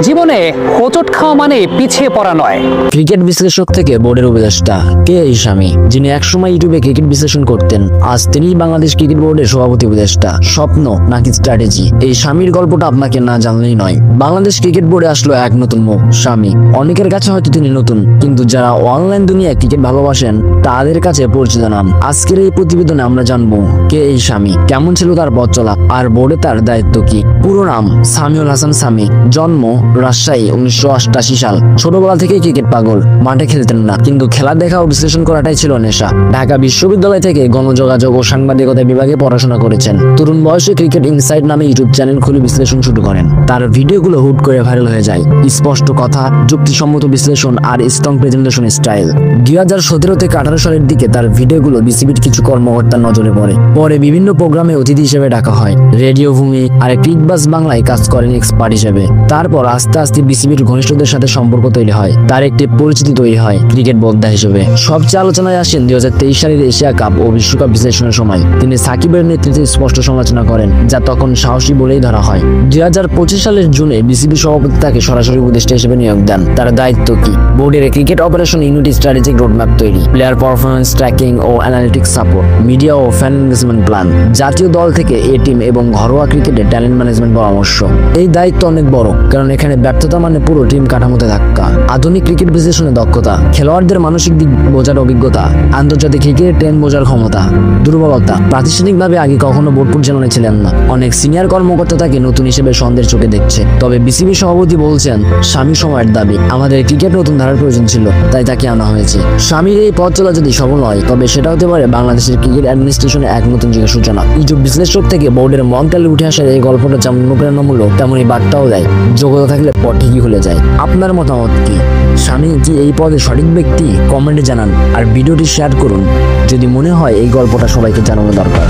জীবনে হোঁচট খাওয়া মানে পিছিয়ে পড়া নয়। ক্রিকেট বিশ্লেষক থেকে বোর্ডের উপদেষ্টা কে এই স্বামী, যিনি একসময় ইউটিউবে ক্রিকেট বিশ্লেষণ করতেন, আজ তিনি বাংলাদেশ ক্রিকেট বোর্ডের সভাপতি উপদেষ্টা। স্বপ্ন নাকি স্ট্র্যাটেজি, এই স্বামীর গল্পটা আপনাকে না জানলেই নয়। বাংলাদেশ ক্রিকেট বোর্ডে আসলো এক নতুন মুখ, স্বামী। অনেকের কাছে হয়তো তিনি নতুন, কিন্তু যারা অনলাইন দুনিয়ায় ক্রিকেট ভালোবাসেন তাদের কাছে পরিচিত নাম। আজকের এই প্রতিবেদনে আমরা জানবো কে এই স্বামী, কেমন ছিল তার পথ চলা, আর বোর্ডে তার দায়িত্ব কি। পুরো নাম সামিউল হাসান সামি, জন্ম রাজশাহী, 1988 সাল। ছোটবেলা থেকেই ক্রিকেট পাগল, মাঠে খেলতেন না, কিন্তু খেলা দেখা ও বিশ্লেষণ করাটাই ছিল নেশা। ঢাকা বিশ্ববিদ্যালয় থেকে গণযোগাযোগ ও সাংবাদিকতা বিভাগে পড়াশোনা করেছেন। তরুণ বয়সে ক্রিকেট ইনসাইড নামে ইউটিউব চ্যানেল খুলে বিশ্লেষণ শুরু করেন। তার ভিডিওগুলো হুট করে ভাইরাল হয়ে যায়। স্পষ্ট কথা, যুক্তিসম্মত বিশ্লেষণ আর স্ট্রং প্রেজেন্টেশন স্টাইল। 2017 থেকে 18 সালের দিকে তার ভিডিওগুলো বিসিবির কিছু কর্মকর্তার নজরে পড়ে। পরে বিভিন্ন প্রোগ্রামে অতিথি হিসেবে ডাকা হয়। রেডিও ভূমি আর ক্রিকবাজ বাংলায় কাজ করেন এক্সপার্ট হিসেবে। তারপর আস্তে আস্তে বিসিবির ঘনিষ্ঠদের সাথে সম্পর্ক তৈরি হয়, তার একটি পরিচিতি তৈরি হয় ক্রিকেট বোদ্ধা হিসেবে। সবচেয়ে আলোচনায় আসেন 2023 সালের এশিয়া কাপ ও বিশ্বকাপ বিশ্লেষণের সময়। তিনি সাকিবের নেতৃত্বে স্পষ্ট সমালোচনা করেন, যা তখন সাহসী বলেই ধরা হয়। 2025 সালের জুনে বিসিবি সভাপতি তাকে সরাসরি উপদেষ্টা হিসেবে নিয়োগ দেন। তার দায়িত্ব কি? বোর্ডের cricket operation unit, strategic roadmap তৈরি, প্লেয়ার পারফরম্যান্স ট্র্যাকিং ও অ্যানালিটিক্স সাপোর্ট, মিডিয়া ও ফ্যান এনগেজমেন্ট প্ল্যান, জাতীয় দল থেকে এ টিম এবং ঘরোয়া ক্রিকেটে ট্যালেন্ট ম্যানেজমেন্ট পরামর্শ। এই দায়িত্ব অনেক বড়, কারণ এখানে ব্যর্থতা মানে পুরো টিম কাঠামোতে ধাক্কা। আধুনিক ক্রিকেট বিশ্লেষণে দক্ষতা, খেলোয়াড়দের মানসিক দিক বোঝার অভিজ্ঞতা, আন্তর্জাতিক ক্রিকেট ট্রেন্ড বোঝার ক্ষমতা। দুর্বলতা, প্রাতিষ্ঠানিকভাবে আগে কখনো বোর্ড পরিচালনা ছিলেন না। অনেক সিনিয়র কর্মকর্তা তাকে নতুন হিসেবে সন্দেহের চোখে দেখছে। তবে বিসিবি সভাপতি বলছেন, স্বামী সময়ের দাবি, আমাদের ক্রিকেট নতুন ধারার প্রয়োজন ছিল, তাই তাকে আনা হয়েছে। স্বামীর এই পথ চলা যদি সফল হয়, তবে সেটা হতে পারে বাংলাদেশের ক্রিকেট অ্যাডমিনিস্ট্রেশনে এক নতুন যুগের সূচনা। ইউটিউব বিশ্লেষক থেকে বোর্ডের মঞ্চালে উঠে আসার এই গল্পটা যেমন অনুপ্রেরণামূলক, তেমনই বার্তাও দেয়। যোগ্যতা থাকলে পথ ঠিকই খুলে যায়। আপনার মতামত কি? স্বামী কি এই পদে সঠিক ব্যক্তি? কমেন্টে জানান আর ভিডিওটি শেয়ার করুন যদি মনে হয় এই গল্পটা সবাইকে জানানো দরকার।